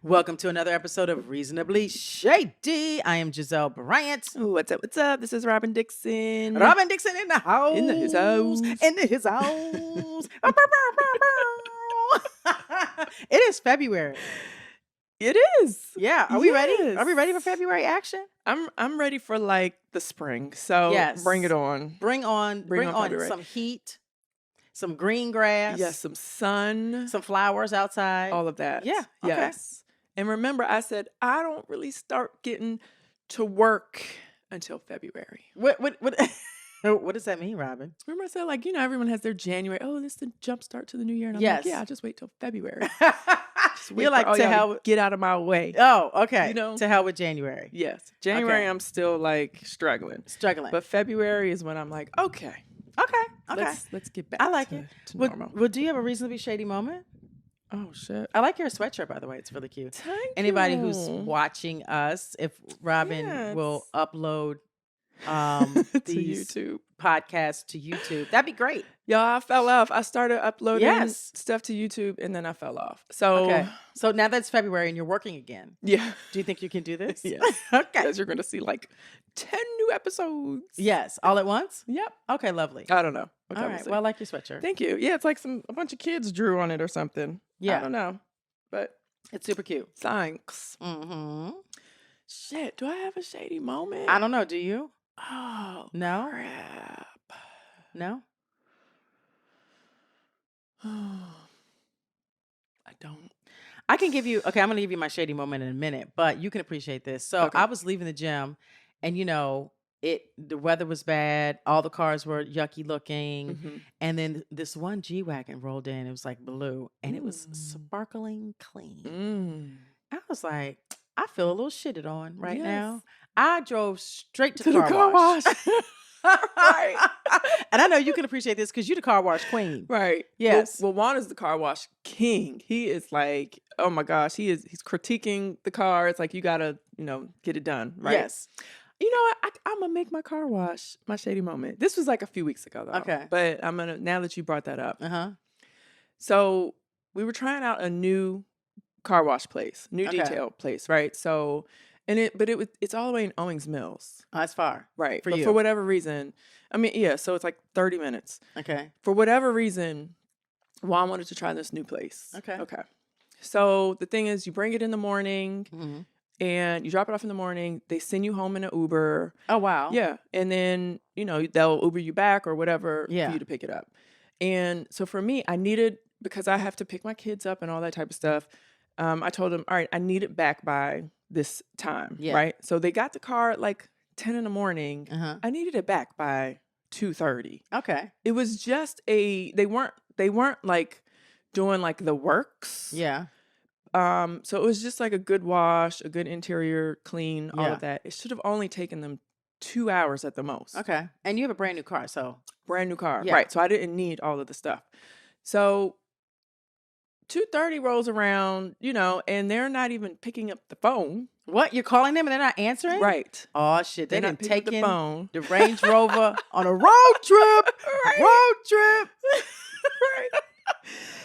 Welcome to another episode of Reasonably Shady. I am Gizellebryant. What's up? What's up? This is Robyn Dixon. Robyn Dixon in the house. In his house. In his house. It is February. It is. Yeah. Are we ready? Are we ready for February action? I'm ready for like the spring. So Yes. bring it on. Bring on February. some heat, some green grass. Yes, some sun. Some flowers outside. All of that. Yeah. Okay. Yes. And remember, I said I don't really start getting to work until February. What what does that mean, Robyn? Remember I said, like, everyone has their January. Oh, this is the jump start to the new year. And I'm Yes. like, yeah, I'll just wait till February. You're like, to hell, get out of my way. Oh, okay. To hell with January. Yes. January, Okay. I'm still like struggling. But February is when I'm like, okay. Let's get back. I like to, it. to normal. Well, do you have a reasonably shady moment? Oh shit! I like your sweatshirt, by the way. It's really cute. Thank Anybody you. who's watching us, if Robyn Yes. will upload to these YouTube. podcasts to YouTube, that'd be great. Y'all, I fell off. I started uploading Yes. stuff to YouTube and then I fell off. So Okay. So now that's February and you're working again. yeah. Do you think you can do this? Yes. Okay. Because you're gonna see like 10 new episodes. Yes. All at once? Yep. Okay, lovely. I don't know. Okay, All we'll right. see. Well, I like your sweatshirt. Thank you. Yeah, it's like a bunch of kids drew on it or something. Yeah. I don't know. But It's super cute. thanks. Mm-hmm. Shit, do I have a shady moment? I don't know. Do you? Oh, No? crap. No? I don't. I can give you, okay, I'm going to give you my shady moment in a minute, but you can appreciate this. So Okay. I was leaving the gym and, the weather was bad. All the cars were yucky looking. Mhm. And then this one G-Wagon rolled in. It was like blue and it was Mm. sparkling clean. Mm. I was like, I feel a little shitted on right now. Yes. I drove straight to To the car wash. Right. And I know you can appreciate this because you're the car wash queen. Right. Yes. Well, Juan is the car wash king. He is like, oh my gosh, he's critiquing the car. It's like, you gotta, get it done. Right. Yes. You know what? I'm gonna make my car wash my shady moment. This was like a few weeks ago though. Okay. But now that you brought that up. Uh-huh. So we were trying out a new car wash place, new Okay. detail place, right? So, it's all the way in Owings Mills. Oh, that's far. Right. For But you. for whatever reason, so it's like 30 minutes. Okay. For whatever reason, Juan wanted to try this new place. Okay. Okay. So the thing is, you bring it in the morning Mm-hmm. and you drop it off in the morning. They send you home in an Uber. Oh, wow. Yeah. And then, they'll Uber you back or whatever Yeah. for you to pick it up. And so for me, because I have to pick my kids up and all that type of stuff, I told them, all right, I need it back by this time. Yeah. Right. So they got the car at like 10 in the morning. Uh-huh. I needed it back by 2:30. Okay. It was just they weren't like doing like the works. Yeah. So it was just like a good wash, a good interior clean, all Yeah. of that. It should have only taken them 2 hours at the most. Okay. And you have a brand new car, so. Brand new car. Yeah. Right. So I didn't need all of the stuff. So 2:30 rolls around, and they're not even picking up the phone. What? You're calling them and they're not answering? Right. Oh, shit. They They're not didn't picking up take the phone. the Range Rover on a road trip. Right. Road trip. Right.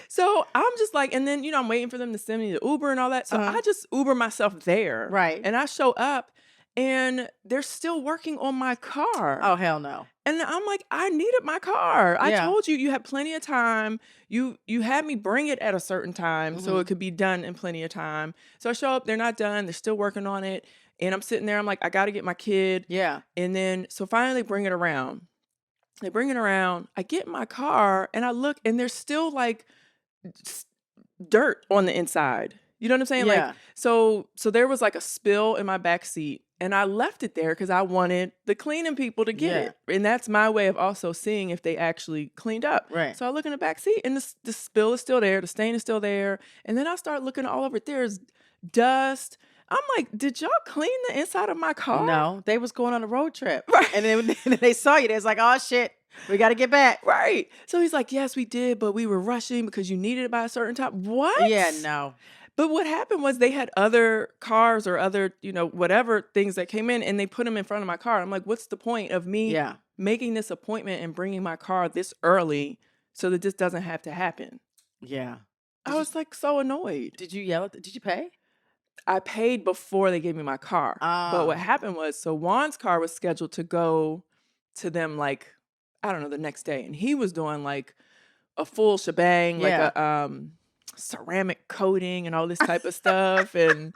So I'm just like, and then, I'm waiting for them to send me the Uber and all that. So Uh-huh. I just Uber myself there. Right. And I show up and they're still working on my car. Oh, hell no. And I'm like, I needed my car. I Yeah. told you had plenty of time. You had me bring it at a certain time so Mhm. it could be done in plenty of time. So I show up, they're not done. They're still working on it. And I'm sitting there, I'm like, I got to get my kid. Yeah. And then, so finally they bring it around. They bring it around. I get in my car and I look and there's still like dirt on the inside. You know what I'm saying? Yeah. Like, so there was like a spill in my back seat and I left it there because I wanted the cleaning people to get Yeah. it. And that's my way of also seeing if they actually cleaned up. Right. So I look in the back seat and the spill is still there. The stain is still there. And then I start looking all over. There's dust. I'm like, did y'all clean the inside of my car? No, they was going on a road trip. Right. And then they saw you. They was like, oh, shit. We got to get back. Right. So he's like, yes, we did, but we were rushing because you needed it by a certain time. What? Yeah, no. But what happened was they had other cars or other, whatever things that came in and they put them in front of my car. I'm like, what's the point of me Yeah. making this appointment and bringing my car this early so that this doesn't have to happen? Yeah. I was like so annoyed. Did you yell at did you pay? I paid before they gave me my car. But what happened was, so Juan's car was scheduled to go to them like, I don't know, the next day. And he was doing like a full shebang, like a ceramic coating and all this type of stuff. And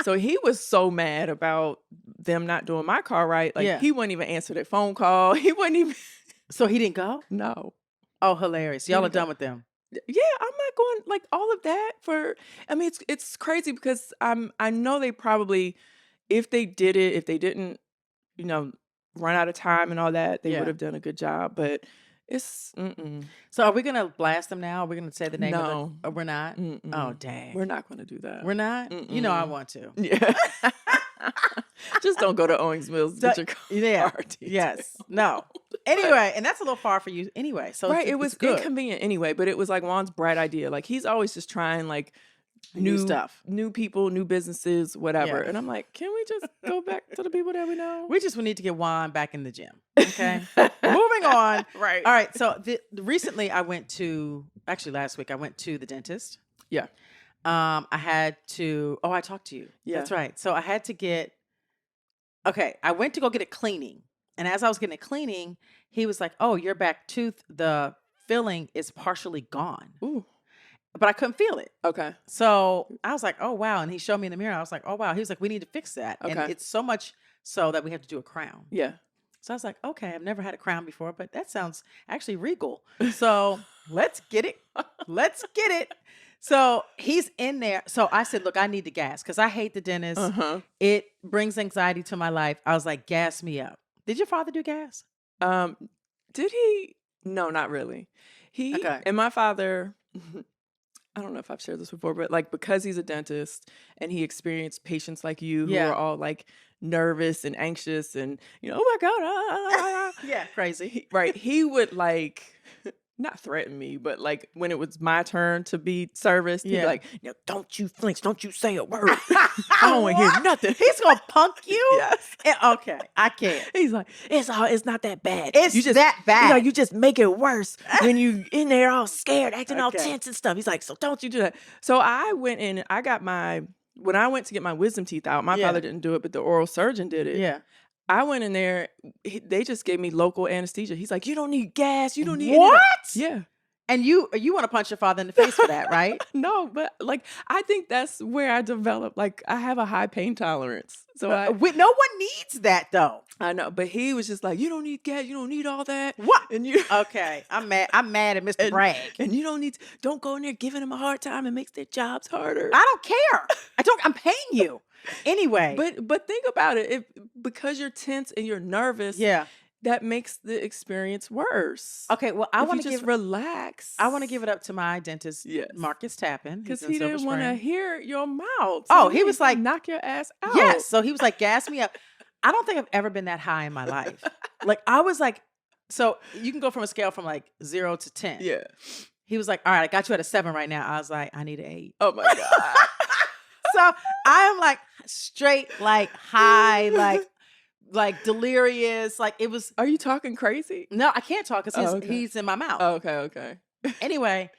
so he was so mad about them not doing my car right. Like he wouldn't even answer their phone call. He wouldn't even. So he didn't go? No. Oh, hilarious. Y'all are done with them. Yeah, I'm not going like all of that for. I mean, it's crazy because I know they probably, if they did it, if they didn't, run out of time and all that, they would have done a good job. But it's. So are we gonna blast them now? Are we gonna say the name? No, of we're not. Oh, dang, we're not going to do that. We're not. You know, I want to. Yeah. Just don't go to Owings Mills. Get your car. Yes. No. Anyway, and that's a little far for you anyway. So right, it was good. Inconvenient anyway, but it was like Juan's bright idea. Like he's always just trying like new stuff, new people, new businesses, whatever. And I'm like, can we just go back to the people that we know? We need to get Juan back in the gym. Okay. Moving on. Right. All right. So recently last week, I went to the dentist. Yeah. I had to, I talked to you. Yeah. That's right. So I had to I went to go get a cleaning. And as I was getting a cleaning, he was like, oh, your back tooth, the filling is partially gone. Ooh. But I couldn't feel it. Okay. So I was like, oh, wow. And he showed me in the mirror. I was like, oh, wow. He was like, we need to fix that. Okay. And it's so much so that we have to do a crown. Yeah. So I was like, okay, I've never had a crown before, but that sounds actually regal. So let's get it. Let's get it. So he's in there. So I said, look, I need the gas because I hate the dentist. It brings anxiety to my life. I was like, gas me up. Did your father do gas? Did he? No, not really. And my father, I don't know if I've shared this before, but like because he's a dentist and he experienced patients like you who are all like nervous and anxious and, oh my God. Yeah, crazy. Right. He would like not threaten me, but like when it was my turn to be serviced, he'd be like, don't you flinch, don't you say a word. I don't want to hear nothing. He's gonna punk you? Yes. Okay, I can't. He's like, it's not that bad. It's that bad. He's like, you just make it worse when you in there all scared, acting all tense and stuff. He's like, so don't you do that. So I went in and I got when I went to get my wisdom teeth out, my father didn't do it, but the oral surgeon did it. Yeah. I went in there. They just gave me local anesthesia. He's like, you don't need gas. You don't need what? Yeah. And you want to punch your father in the face for that, right? No, but like I think that's where I developed. Like I have a high pain tolerance, so no one needs that though. I know, but he was just like, you don't need gas. You don't need all that. What? And you okay? I'm mad at Mr. Bragg. And you don't go in there giving him a hard time. It makes their jobs harder. I don't care. I'm paying you. Anyway. But think about it. Because you're tense and you're nervous, that makes the experience worse. Okay, well, I want to just relax. I want to give it up to my dentist, Marcus Tappan. Because he didn't want to hear your mouth. So he was like, knock your ass out. Yes. So he was like, gas me up. I don't think I've ever been that high in my life. Like, I was like, so you can go from a scale from like 0 to 10. Yeah. He was like, all right, I got you at a 7 right now. I was like, I need an 8. Oh my God. So I'm like straight, like high, like delirious. Like it was. Are you talking crazy? No, I can't talk because he's in my mouth. Oh, okay. Anyway,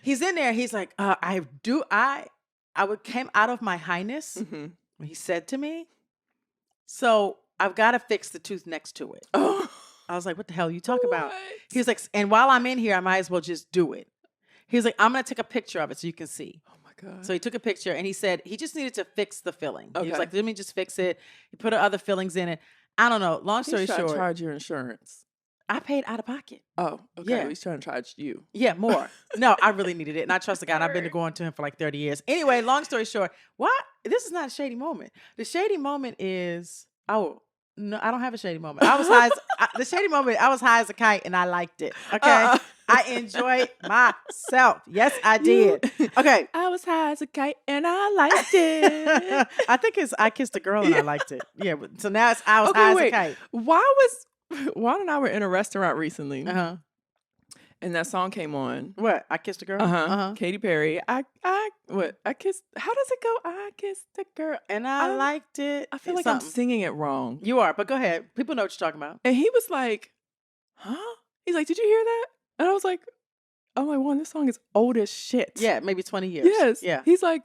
he's in there. He's like, I came out of my highness when he said to me, so I've got to fix the tooth next to it. Oh. I was like, what the hell are you talking about? He was like, and while I'm in here, I might as well just do it. He was like, I'm going to take a picture of it so you can see. Oh my God. So he took a picture and he said he just needed to fix the filling. Okay. He was like, let me just fix it. He put other fillings in it. I don't know. Long story short. He's trying to charge your insurance. I paid out of pocket. Oh, okay. Yeah. He's trying to charge you. Yeah, more. No, I really needed it. And I trust the guy. And I've been going to him for like 30 years. Anyway, long story short, this is not a shady moment. The shady moment is, no, I don't have a shady moment. I was the shady moment, I was high as a kite and I liked it. Okay. I enjoyed myself. Yes, I did. Okay. I was high as a kite and I liked it. I think it's I kissed a girl and I liked it. Yeah. So now it's I was high as a kite. Juan and I were in a restaurant recently. And that song came on. What? I kissed a girl? Katy Perry. I kissed. How does it go? I kissed a girl. And I liked it. I feel like I'm singing it wrong. You are, but go ahead. People know what you're talking about. And he was like, huh? He's like, did you hear that? And I was like, oh my Juan, this song is old as shit. Yeah, maybe 20 years. Yes. Yeah. He's like,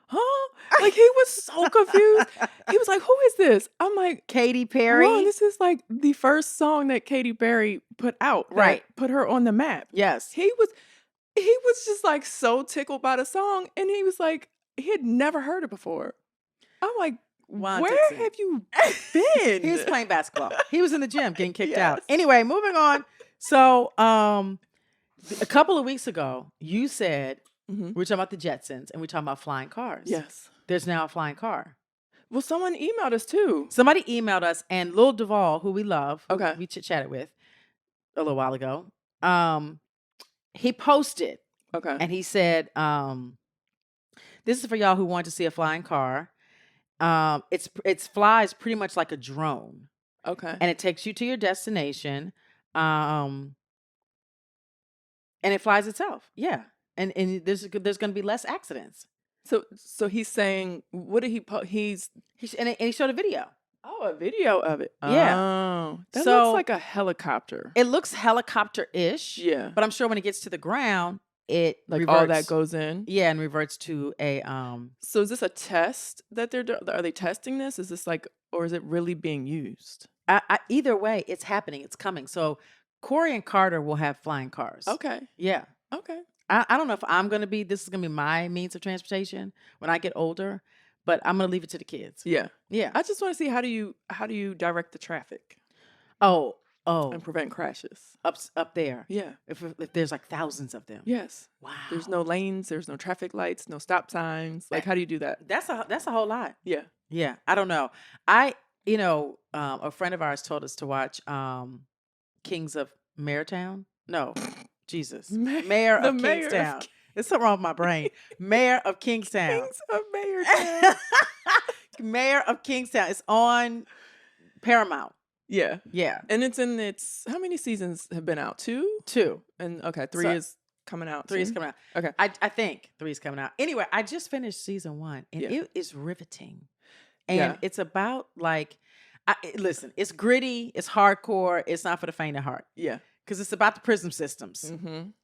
huh? Like, he was so confused. He was like, who is this? I'm like, Katy Perry. Well, this is like the first song that Katy Perry put out. Right. That put her on the map. Yes. He was just like so tickled by the song. And he was like, he had never heard it before. I'm like, where have you been? He was playing basketball. He was in the gym getting kicked out. Anyway, moving on. So a couple of weeks ago, you said, we were talking about the Jetsons and we were talking about flying cars. Yes. There's now a flying car. Well, someone emailed us too. Somebody emailed us, and Lil Duval, who we love, okay, we chit-chatted with a little while ago, he posted, okay, and he said, this is for y'all who want to see a flying car. It flies pretty much like a drone. Okay. And it takes you to your destination. And it flies itself. Yeah. And there's going to be less accidents. So he's saying, what did he post? And he showed a video. Oh, a video of it. Yeah. Oh, that looks like a helicopter. It looks helicopter-ish. Yeah. But I'm sure when it gets to the ground, it like reverts, all that goes in. Yeah, and reverts to a So is this a test that they're doing? Are they testing this? Is this like, or is it really being used? Either way, it's happening. It's coming. So Corey and Carter will have flying cars. Okay. Yeah. Okay. I don't know if this is going to be my means of transportation when I get older, but I'm going to leave it to the kids. Yeah. Yeah. I just want to see how do you direct the traffic? Oh. And prevent crashes. Up there. Yeah. If there's like thousands of them. Yes. Wow. There's no lanes, there's no traffic lights, no stop signs. Like, how do you do that? That's a whole lot. Yeah. Yeah. I don't know. A friend of ours told us to watch Kings of Mayortown. No. Jesus. Mayor of Kingstown. There's something wrong with my brain. Mayor of Kingstown. Kings of Mayortown. Mayor of Kingstown. It's on Paramount. Yeah. Yeah. And how many seasons have been out? 2? 2. And okay, 3 is coming out. 3 is coming out. Okay. I think 3 is coming out. Anyway, I just finished season 1 and it is riveting. And it's about like, listen, it's gritty, it's hardcore, it's not for the faint of heart. Yeah. Because it's about the prison systems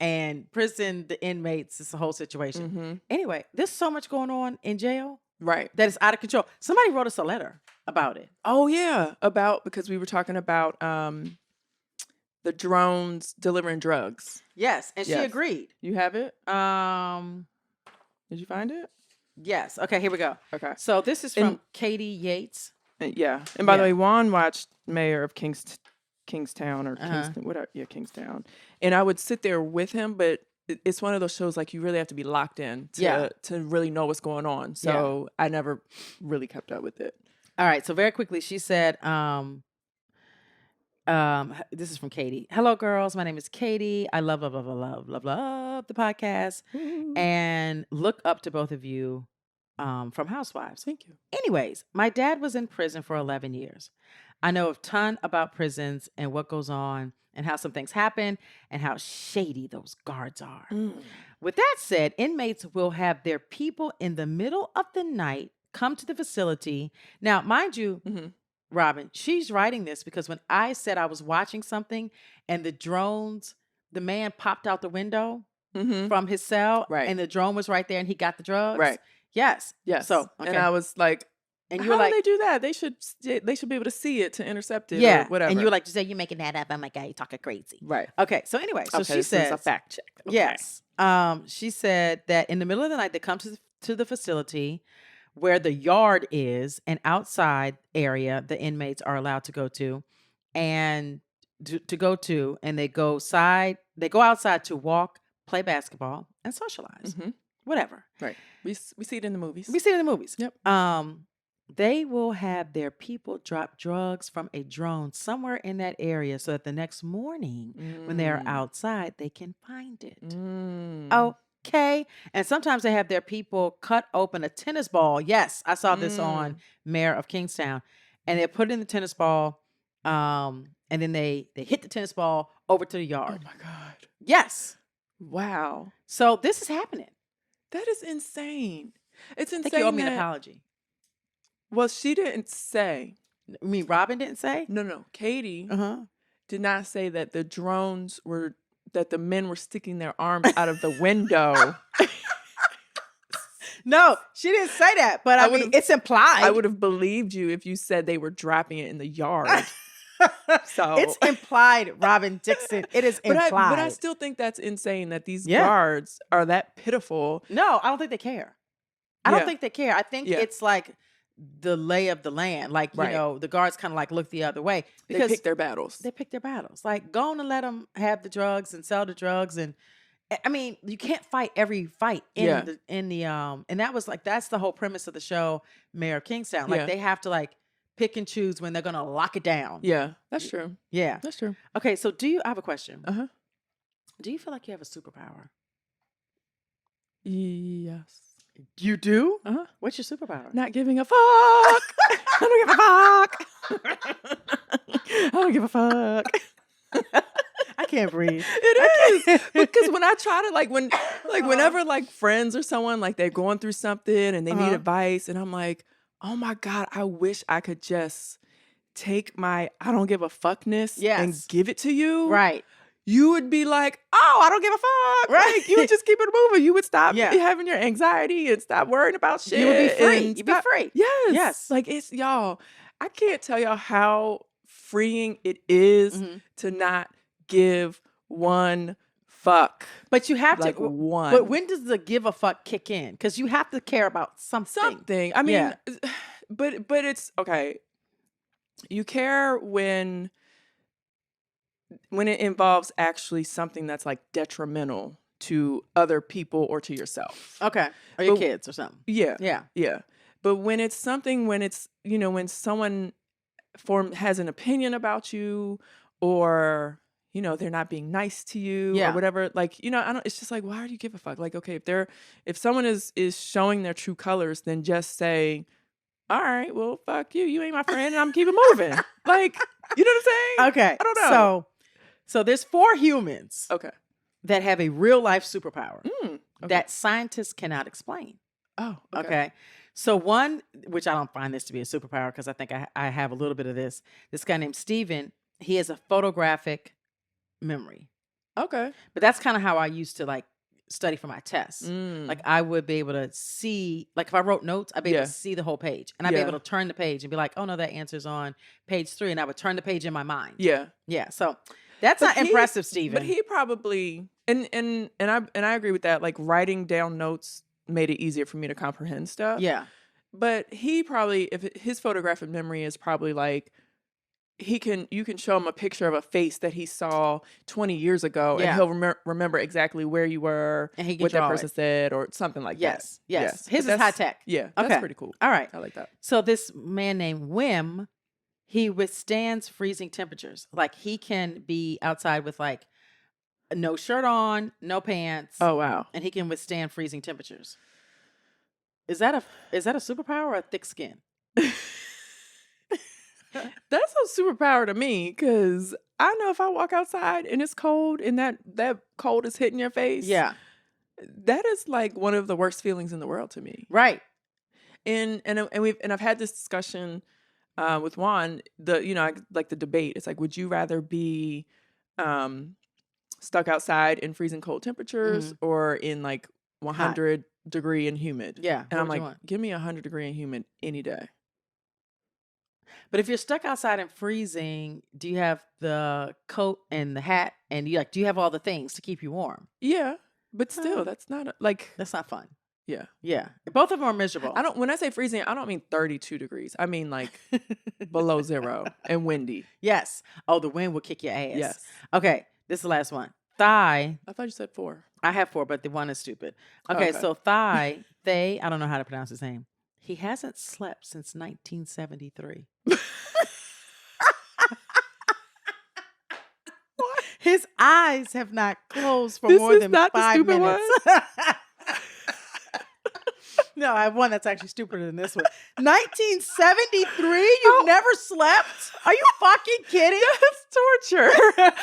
and the inmates, it's a whole situation. Anyway, there's so much going on in jail. Right. That is out of control. Somebody wrote us a letter about it. Oh, yeah. Because we were talking about the drones delivering drugs. Yes. And she agreed. You have it? Did you find it? Yes. Okay, here we go. Okay. So this is from Katie Yates. Yeah. And by the way, Juan watched Mayor of Kingstown or Kingston, whatever. Yeah, Kingstown. And I would sit there with him, but it's one of those shows like you really have to be locked in to really know what's going on. So I never really kept up with it. All right. So very quickly, she said, this is from Katie. Hello, girls. My name is Katie. I love the podcast and look up to both of you from Housewives. Thank you. Anyways, my dad was in prison for 11 years. I know a ton about prisons and what goes on and how some things happen and how shady those guards are. With that said, inmates will have their people in the middle of the night come to the facility. Now, mind you, Robyn, she's writing this because when I said I was watching something and the man popped out the window from his cell and the drone was right there and he got the drugs. Right. Yes. So, and I was like, and you were like, how do they do that? They should be able to see it to intercept it or whatever. And you were like, Gizelle, you're making that up. I'm like, you're talking crazy. Right. Okay. So anyway, so she says, a fact check. Okay. Yes. She said that in the middle of the night, they come to the facility where the yard is, and outside area the inmates are allowed to go to, and they go outside to walk, play basketball, and socialize. Whatever. Right. We see it in the movies. Yep. They will have their people drop drugs from a drone somewhere in that area so that the next morning when they're outside, they can find it. Okay. And sometimes they have their people cut open a tennis ball. Yes, I saw this on Mayor of Kingstown. And they put it in the tennis ball. And then they hit the tennis ball over to the yard. Oh, my God. Yes. Wow. So this is happening. That is insane. It's insane. I think you owe me an apology. Well, she didn't say. You mean Robyn didn't say? No. Katie did not say that that the men were sticking their arms out of the window. No, she didn't say that, but I mean, it's implied. I would have believed you if you said they were dropping it in the yard. So it's implied, Robyn Dixon. It is implied. But I still think that's insane that these guards are that pitiful. No, I don't think they care. I don't think they care. I think it's like the lay of the land. Like, you know, the guards kind of like look the other way. Because they pick their battles. They pick their battles. Like, go on and let them have the drugs and sell the drugs. And I mean, you can't fight every fight in the and that was like, that's the whole premise of the show, Mayor of Kingstown. Like, they have to like pick and choose when they're going to lock it down. Yeah, that's true. Yeah. That's true. Okay, so I have a question. Uh-huh. Do you feel like you have a superpower? Yes. You do? Uh-huh. What's your superpower? Not giving a fuck. I don't give a fuck. I don't give a fuck. I can't breathe. It is because when I try to whenever like friends or someone like they're going through something and they need advice, and I'm like, oh my God, I wish I could just take my I don't give a fuckness and give it to you. Right. You would be like, oh, I don't give a fuck. Right. Like, you would just keep it moving. You would stop having your anxiety and stop worrying about shit. You would be free. You'd be free. Yes. Yes. Like, it's, y'all, I can't tell y'all how freeing it is to not give one fuck. But you have like to. One. But when does the give a fuck kick in? Because you have to care about something. Something. I mean, but it's, okay. You care when it involves actually something that's like detrimental to other people or to yourself. Okay. Or your kids or something. Yeah. Yeah. Yeah. But when it's something, when it's, you know, when someone has an opinion about you, or, you know, they're not being nice to you or whatever, like, you know, it's just like, why do you give a fuck? Like, okay, if someone is showing their true colors, then just say, all right, well, fuck you. You ain't my friend and I'm keeping moving. Like, you know what I'm saying? Okay. I don't know. So there's 4 humans that have a real life superpower that scientists cannot explain. Oh, okay. So one, which I don't find this to be a superpower because I think I have a little bit of this. This guy named Steven, he has a photographic memory. Okay. But that's kind of how I used to like study for my tests. Like I would be able to see, like if I wrote notes, I'd be able to see the whole page. And I'd be able to turn the page and be like, oh no, that answer's on page 3. And I would turn the page in my mind. Yeah. Yeah. So that's not impressive, Steven. But he probably and I agree with that. Like writing down notes made it easier for me to comprehend stuff. Yeah. But he probably, if his photographic memory is probably like, you can show him a picture of a face that he saw 20 years ago and he'll remember exactly where you were and he can what that person it. Said or something like that. Yes. Yeah. His is high tech. Yeah. That's pretty cool. All right. I like that. So this man named Wim, he withstands freezing temperatures. Like he can be outside with like no shirt on, no pants. Oh wow. And he can withstand freezing temperatures. Is that a superpower or a thick skin? That's a superpower to me because I know if I walk outside and it's cold and that cold is hitting your face. Yeah. That is like one of the worst feelings in the world to me. Right. And I've had this discussion with Juan, like the debate. It's like, would you rather be stuck outside in freezing cold temperatures or in like 100 degree and humid? Yeah. And I'm like, give me 100 degree and humid any day. But if you're stuck outside and freezing, do you have the coat and the hat and do you have all the things to keep you warm? Yeah. But still, that's not that's not fun. Yeah. Yeah. Both of them are miserable. When I say freezing, I don't mean 32 degrees. I mean like below 0 and windy. Yes. Oh, the wind will kick your ass. Yes. Okay. This is the last one. Thigh. I thought you said 4. I have 4, but the one is stupid. Okay. So Thigh, I don't know how to pronounce his name. He hasn't slept since 1973. His eyes have not closed for more than 5 minutes. No, I have one that's actually stupider than this one. 1973? You've never slept? Are you fucking kidding? That's torture.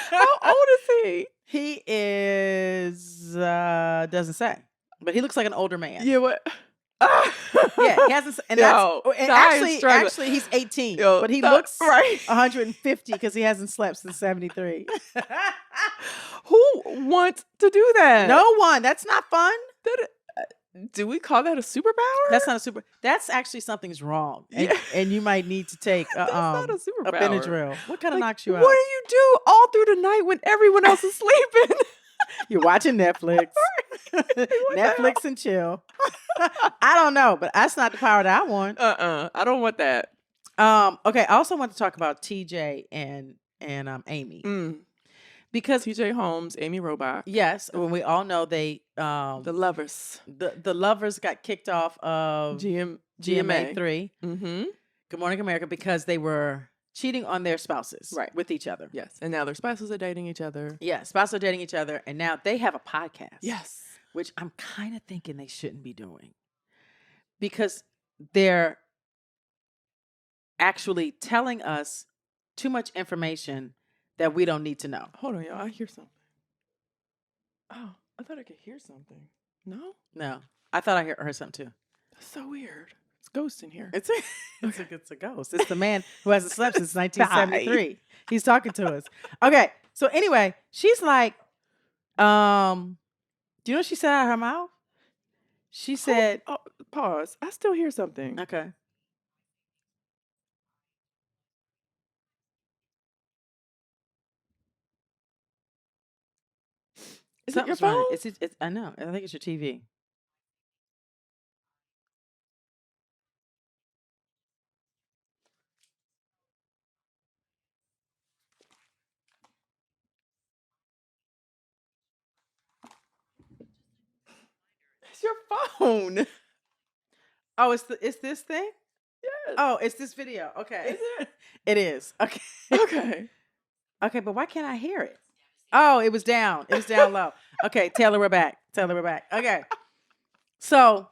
How old is he? He is, doesn't say. But he looks like an older man. Yeah, what? Yeah, he hasn't. And actually, he's 18, but he looks 150 because he hasn't slept since 73. Who wants to do that? No one. That's not fun. Do we call that a superpower? That's not a super. That's actually something's wrong, and you might need to take That's not a superpower. Benadryl. What kind of knocks you out? What do you do all through the night when everyone else is sleeping? You're watching Netflix. Netflix and chill. I don't know, but that's not the power that I want. I don't want that. Okay. I also want to talk about TJ and Amy. Because TJ Holmes, Amy Robach. Yes, when we all know they the lovers. The lovers got kicked off of GMA 3. Mm-hmm. Good Morning America, because they were cheating on their spouses with each other. Yes. And now their spouses are dating each other. Yeah, spouses are dating each other, and now they have a podcast. Yes. Which I'm kind of thinking they shouldn't be doing, because they're actually telling us too much information that we don't need to know. Hold on, y'all. I hear something. Oh, I thought I could hear something. No? No. I thought I heard something too. That's so weird. It's ghost in here. It's a ghost. It's the man who hasn't slept since 1973. He's talking to us. Okay. So anyway, she's like, do you know what she said out of her mouth? She said, pause. I still hear something. Okay. Is it your phone? Wrong. It's I know. I think it's your TV. It's your phone. Oh, it's this thing? Yes. Oh, it's this video. Okay. Is it? It is. Okay. Okay. Okay, but why can't I hear it? Oh, it was down. It was down low. Okay, Taylor, we're back. Okay. So,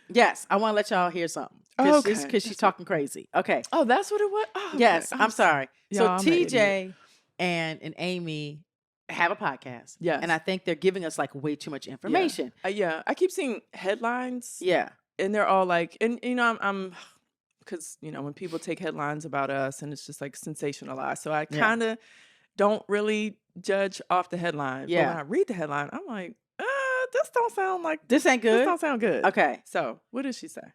yes, I want to let y'all hear something. Because she's talking crazy. Okay. Oh, that's what it was? Oh, okay. Yes, I'm sorry. So I'm TJ and Amy have a podcast. Yes. And I think they're giving us like way too much information. Yeah. I keep seeing headlines. Yeah. And they're all like, and I'm because, when people take headlines about us and it's just like sensationalized. So I kind of don't really judge off the headline. Yeah. But when I read the headline, I'm like, this don't sound like, this ain't good. This don't sound good. Okay. So what did she say?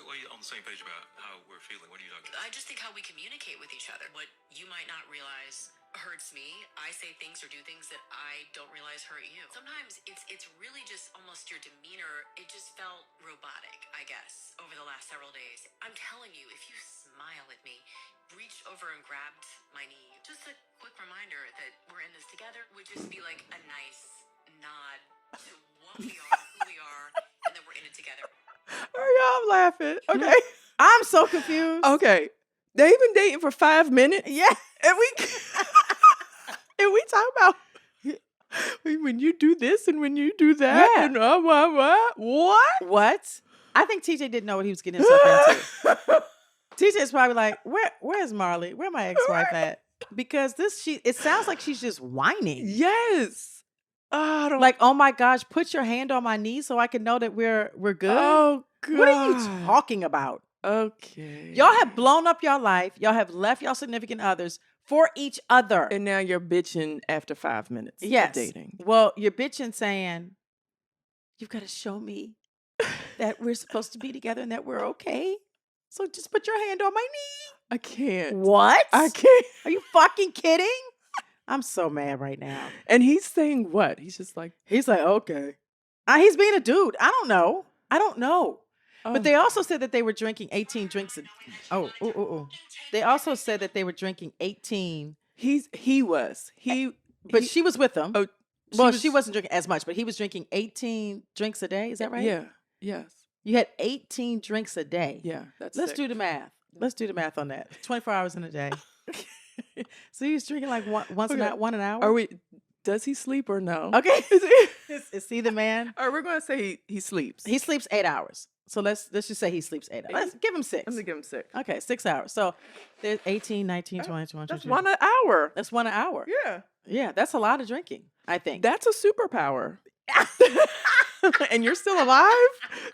Well, you're on the same page about how we're feeling. What are you talking about? I just think how we communicate with each other. What you might not realize hurts me. I say things or do things that I don't realize hurt you. Sometimes it's really just almost your demeanor. It just felt robotic, I guess, over the last several days. I'm telling you, if you smile at me, reached over and grabbed my knee, just a quick reminder that we're in this together would just be like a nice nod to what we are, who we are, and that we're in it together. I'm laughing. Okay. I'm so confused. Okay. They've been dating for 5 minutes. Yeah. And we talk about when you do this and when you do that. Yeah. And what? I think TJ didn't know what he was getting himself into. TJ's probably like, where's Marley? Where my ex-wife at? Because it sounds like she's just whining. Yes. Like, oh my gosh, put your hand on my knee so I can know that we're good. Oh God. What are you talking about? Okay. Y'all have blown up your life. Y'all have left y'all significant others for each other. And now you're bitching after 5 minutes of dating. Well, you're bitching saying, you've got to show me that we're supposed to be together and that we're okay. So just put your hand on my knee. I can't. What? I can't. Are you fucking kidding? I'm so mad right now. And he's saying what? He's like, okay. He's being a dude. I don't know. Oh. But they also said that they were drinking 18 drinks. They also said that they were drinking 18. He was. But she was with them. Oh, she wasn't drinking as much, but he was drinking 18 drinks a day. Is that right? Yeah. Yes. You had 18 drinks a day. Yeah. Let's do the math. Let's do the math on that. 24 hours in a day. So he was drinking like one an hour? Does he sleep or no? Okay. Is he the man? All right, we're going to say he sleeps. He sleeps 8 hours. So let's just say he sleeps 8 hours. Let's give him 6. I'm going to give him 6. Okay, 6 hours. So there's 18, 19, 20, 21, That's 22. 1 an hour. That's 1 an hour. Yeah. Yeah, that's a lot of drinking, I think. That's a superpower. And you're still alive?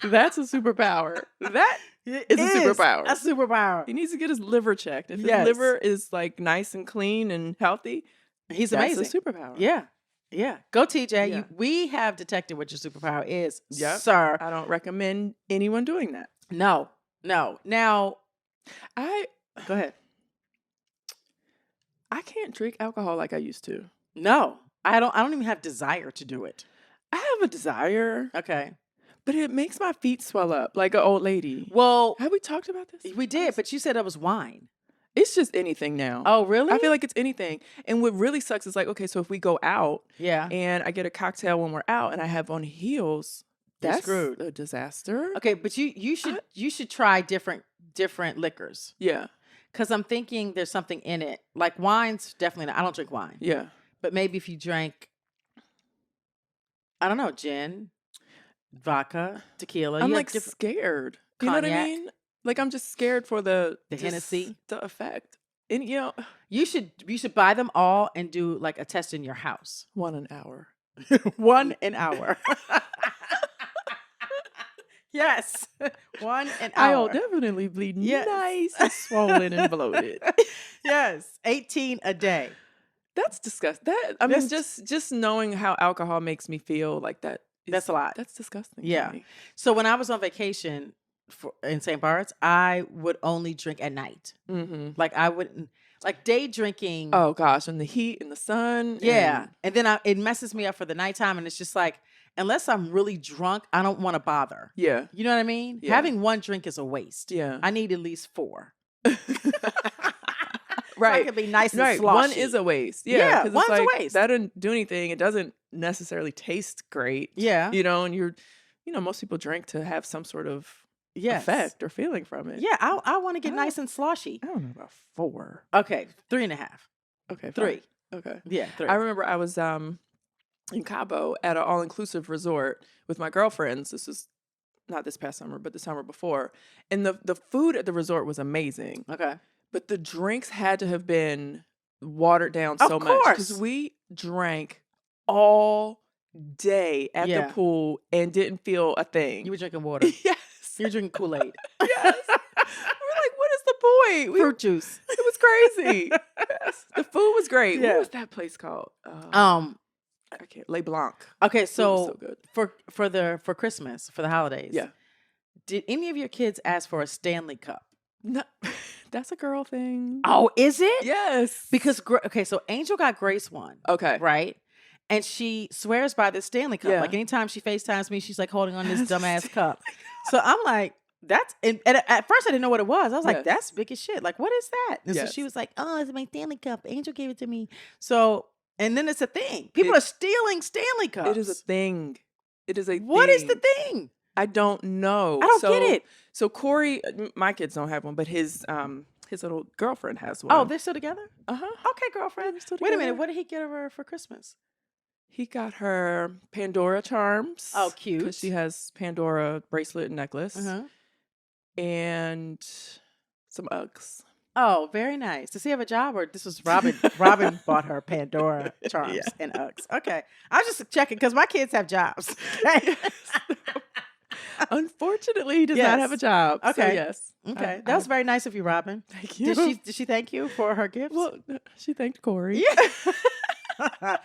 That's a superpower. That is a superpower. A superpower. He needs to get his liver checked. If his Yes. liver is like nice and clean and healthy, He's that's amazing. a superpower. Yeah. Yeah. Go TJ. Yeah. We have detected what your superpower is, Yep. sir. I don't recommend anyone doing that. No. Now, go ahead. I can't drink alcohol like I used to. No, I don't even have desire to do it. I have a desire. Okay. But it makes my feet swell up like an old lady. Well, have we talked about this? We did, but you said it was wine. It's just anything now. Oh, really? I feel like it's anything. And what really sucks is like, okay, so if we go out and I get a cocktail when we're out and I have on heels, that's screwed. A disaster. Okay, but you should try different liquors. Yeah. Because I'm thinking there's something in it. Like wine's definitely not. I don't drink wine. Yeah. But maybe if you drank, I don't know, gin, vodka, tequila. I'm like scared. You know what I mean? Like I'm just scared for the Hennessy, the effect. And you should buy them all and do like a test in your house. 1 an hour. 1 an hour. Yes. 1 an hour. I'll definitely be nice and swollen and bloated. Yes. 18 a day. That's disgusting. I mean, just knowing how alcohol makes me feel like that. That's a lot. That's disgusting. Yeah. So when I was on vacation in St. Bart's, I would only drink at night. Mm-hmm. Like I wouldn't, like day drinking. Oh gosh, and the heat and the sun. Yeah. And then it messes me up for the nighttime. And it's just like, unless I'm really drunk, I don't want to bother. Yeah. You know what I mean? Yeah. Having one drink is a waste. Yeah. I need at least 4. Right. So I can be nice and sloshy. One is a waste. Yeah. One's like, a waste. That doesn't do anything. It doesn't necessarily taste great. Yeah. And most people drink to have some sort of effect or feeling from it. Yeah. I want to get nice and sloshy. I don't know about 4. Okay. 3.5. Okay. 3. Okay. Yeah. 3. I remember I was in Cabo at an all-inclusive resort with my girlfriends. This was not this past summer, but the summer before. And the food at the resort was amazing. Okay. But the drinks had to have been watered down so much. Because we drank all day at the pool and didn't feel a thing. You were drinking water. Yes. You were drinking Kool-Aid. Yes. We're like, what is the point? Fruit juice. It was crazy. Yes. The food was great. Yeah. What was that place called? I can't. Le Blanc. Okay, so good. for Christmas, for the holidays. Yeah. Did any of your kids ask for a Stanley Cup? No, that's a girl thing. Oh, is it? Yes. Because so Angel got Grace one. Okay. Right? And she swears by this Stanley Cup. Yeah. Like anytime she FaceTimes me, she's like holding on this dumbass cup. So I'm like, and at first I didn't know what it was. I was like, that's big as shit. Like, what is that? And so she was like, oh, it's my Stanley Cup. Angel gave it to me. So, and then it's a thing. People are stealing Stanley Cups. It is a thing. It is a thing. What is the thing? I don't know. I don't get it. So Corey, my kids don't have one, but his little girlfriend has one. Oh, they're still together? Uh-huh. Okay, girlfriend. They're still Wait a together. minute. What did he get her for Christmas? He got her Pandora charms. Oh, cute. Because she has Pandora bracelet and necklace. Uh-huh. And some Uggs. Oh, very nice. Does he have a job, or this was Robyn? Robyn bought her Pandora charms and Uggs. Okay, I was just checking because my kids have jobs. Okay. Unfortunately, he does not have a job. Okay. So yes. Okay, that was very nice of you, Robyn. Thank you. Did she thank you for her gifts? Well, she thanked Corey. Yeah.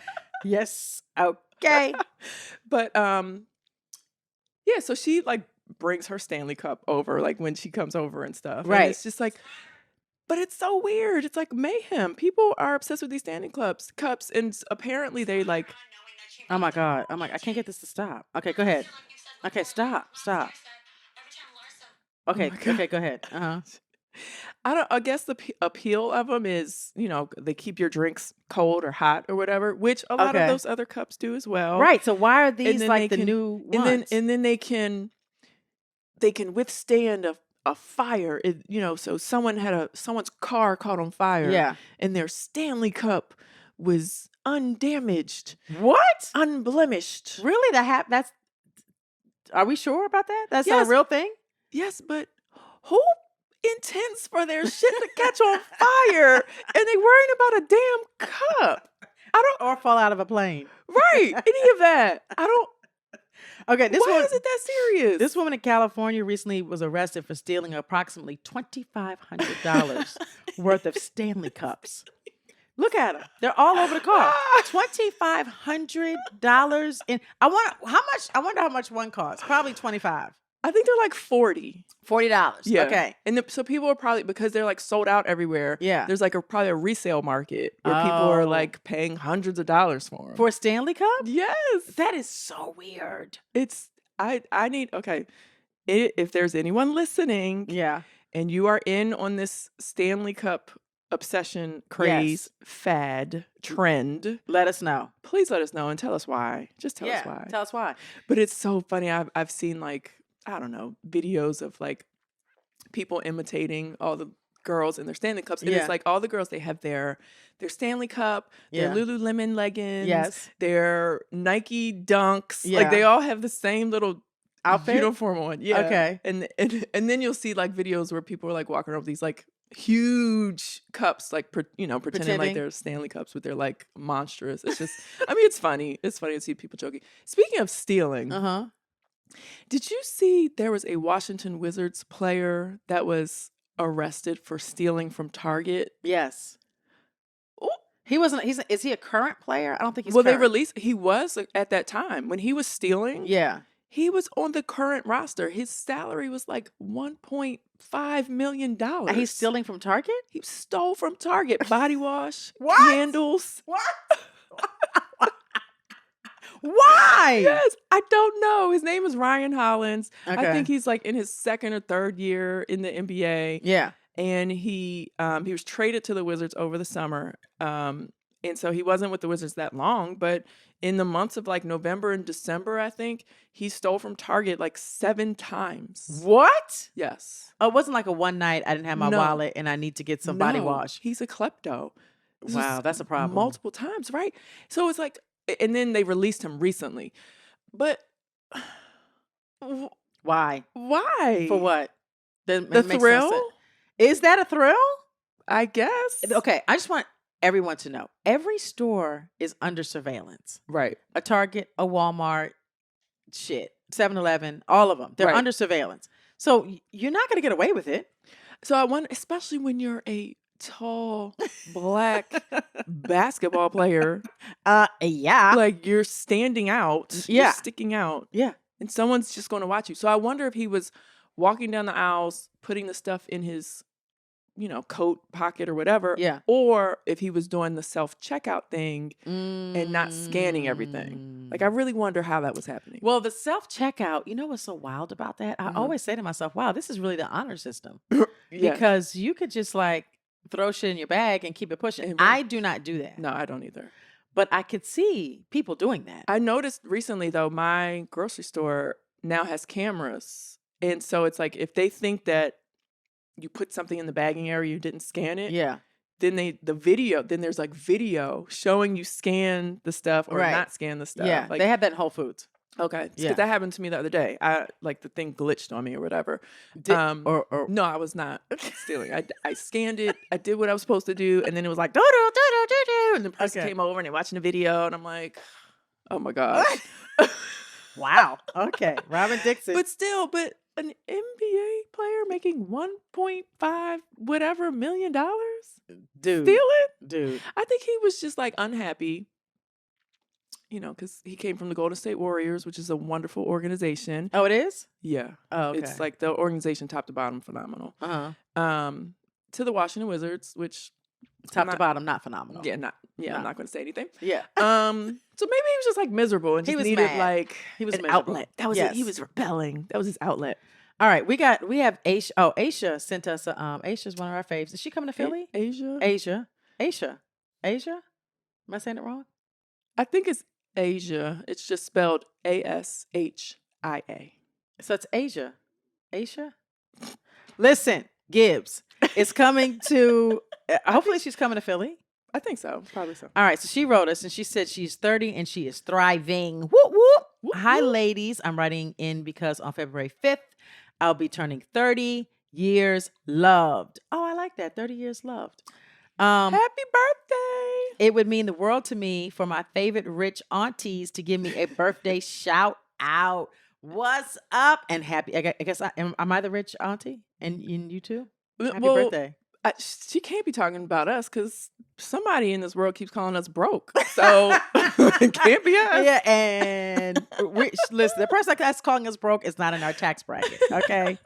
Yes. Okay. But yeah. So she like brings her Stanley Cup over, like when she comes over and stuff. Right. And it's just like. But it's so weird. It's like mayhem. People are obsessed with these Stanley cups, and apparently they like. Oh my God! I'm like, I can't get this to stop. Okay, go ahead. Okay, stop. Okay, okay, go ahead. I guess the appeal of them is, they keep your drinks cold or hot or whatever, which a lot of those other cups do as well. Right. So why are these like the new ones? And then they can withstand a fire, so someone's car caught on fire, and their Stanley Cup was undamaged. What? Unblemished. Really? That's. Are we sure about that? That's not a real thing. Yes, but who intends for their shit to catch on fire and they worrying about a damn cup? Or fall out of a plane. Right? Any of that? I don't. Okay, why is it that serious? This woman in California recently was arrested for stealing approximately $2,500 worth of Stanley Cups. Look at them. They're all over the car. $2,500 in. I wonder how much one costs. Probably $25. I think they're like $40. $40. Yeah. Okay. And so people are probably, because they're like sold out everywhere. Yeah. There's like probably a resale market where people are like paying hundreds of dollars for them. For a Stanley Cup? Yes. That is so weird. I need, okay. If there's anyone listening. Yeah. And you are in on this Stanley Cup obsession, craze, fad, trend. Let us know. Please let us know and tell us why. Just tell us why. Tell us why. But it's so funny. I've seen like, I don't know, videos of like people imitating all the girls in their Stanley Cups. And it's like all the girls, they have their Stanley Cup, their Lululemon leggings, their Nike Dunks. Like they all have the same little outfit uniform on. Yeah. Okay. And then you'll see like videos where people are like walking around with these like huge cups, like pretending like they're Stanley Cups, but they're like monstrous. It's just, I mean, it's funny. It's funny to see people joking. Speaking of stealing, did you see there was a Washington Wizards player that was arrested for stealing from Target? Yes. Ooh. He wasn't. Is he a current player? I don't think he's. Well, current. they released. He was at that time when he was stealing. Yeah. He was on the current roster. His salary was like $1.5 million. And he's stealing from Target? He stole from Target. Body wash, what? candles. What? Why? Yes, I don't know. His name is Ryan Hollins. Okay. I think he's like in his second or third year in the NBA. Yeah. And he was traded to the Wizards over the summer. And so he wasn't with the Wizards that long, but in the months of like November and December, I think, he stole from Target like 7 times. What? Yes. Oh, it wasn't like a one night, I didn't have my wallet and I need to get some body wash. He's a klepto. Wow, that's a problem. Multiple times, right? So it's like, and then they released him recently. But why? Why? For what? The thrill? Is that a thrill? I guess. Okay, I just want everyone to know. Every store is under surveillance. Right. A Target, a Walmart, 7-Eleven, all of them. They're under surveillance. So you're not going to get away with it. So I wonder, especially when you're a tall, black basketball player. Yeah. Like you're standing out. Yeah. You're sticking out. Yeah. And someone's just going to watch you. So I wonder if he was walking down the aisles, putting the stuff in his coat pocket or whatever. Yeah. Or if he was doing the self-checkout thing and not scanning everything. Like, I really wonder how that was happening. Well, the self-checkout, you know what's so wild about that? I always say to myself, wow, this is really the honor system. Because you could just like throw shit in your bag and keep it pushing. Amen. I do not do that. No, I don't either. But I could see people doing that. I noticed recently, though, my grocery store now has cameras. And so it's like if they think that you put something in the bagging area, you didn't scan it. Yeah. Then there's like video showing you scan the stuff or not scan the stuff. Yeah. Like, they have that in Whole Foods. Okay. Because that happened to me the other day. The thing glitched on me or whatever. No, I was not stealing. I scanned it. I did what I was supposed to do. And then it was like, do-do-do-do-do-do. And the person came over and they're watching the video. And I'm like, oh my God. Wow. Okay. Robyn Dixon. But an NBA player making $1.5 whatever million? Dude. Stealing? Dude. I think he was just like unhappy, because he came from the Golden State Warriors, which is a wonderful organization. Oh, it is? Yeah. Oh, okay. It's like the organization top to bottom phenomenal. To the Washington Wizards, which top to bottom, not phenomenal. Yeah, I'm not going to say anything. Yeah. So maybe he was just like miserable and just needed mad. like he was an miserable. outlet. That was it. He was rebelling. That was his outlet. All right, we have Aisha. Oh, Aisha sent us Aisha's one of our faves. Is she coming to Philly? Asia. Am I saying it wrong? I think it's Asia. It's just spelled ASHIA. So it's Asia. Listen, Gibbs is coming to. Hopefully, she's coming to Philly. I think so. Probably so. All right. So she wrote us and she said she's 30 and she is thriving. Whoop, whoop. Hi, ladies. I'm writing in because on February 5th, I'll be turning 30 years loved. Oh, I like that. 30 years loved. Happy birthday. It would mean the world to me for my favorite rich aunties to give me a birthday shout out. What's up? And happy. I guess am I the rich auntie? And you too? Happy birthday. She can't be talking about us because somebody in this world keeps calling us broke. So it can't be us. Yeah, and listen, the person that's calling us broke is not in our tax bracket. Okay.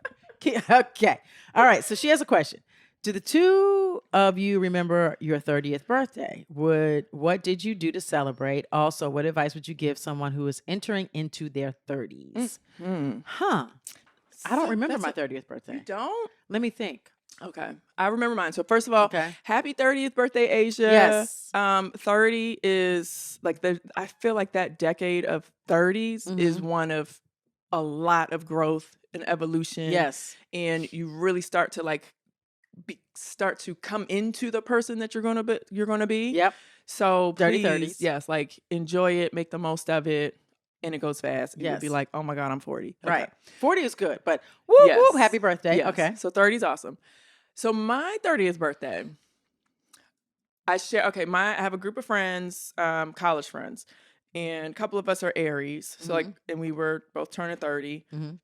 Okay. All right. So she has a question. Do the two of you remember your 30th birthday? What did you do to celebrate? Also, what advice would you give someone who is entering into their 30s? Huh. I don't remember my 30th birthday. You don't? Let me think. Okay. I remember mine. So first of all, happy 30th birthday, Asia. Yes. 30 is like I feel like that decade of 30s is one of a lot of growth and evolution. Yes. And you really start to like start to come into the person that you're gonna be. Yep. So Dirty please, 30s. yes, like enjoy it, make the most of it, and it goes fast. And yes. You'll be like, oh my God, I'm 40. Okay. Right. 40 is good, but whoop, happy birthday. Yes. Okay. So 30 is awesome. So my 30th birthday, I have a group of friends, college friends, and a couple of us are Aries. So and we were both turning 30. And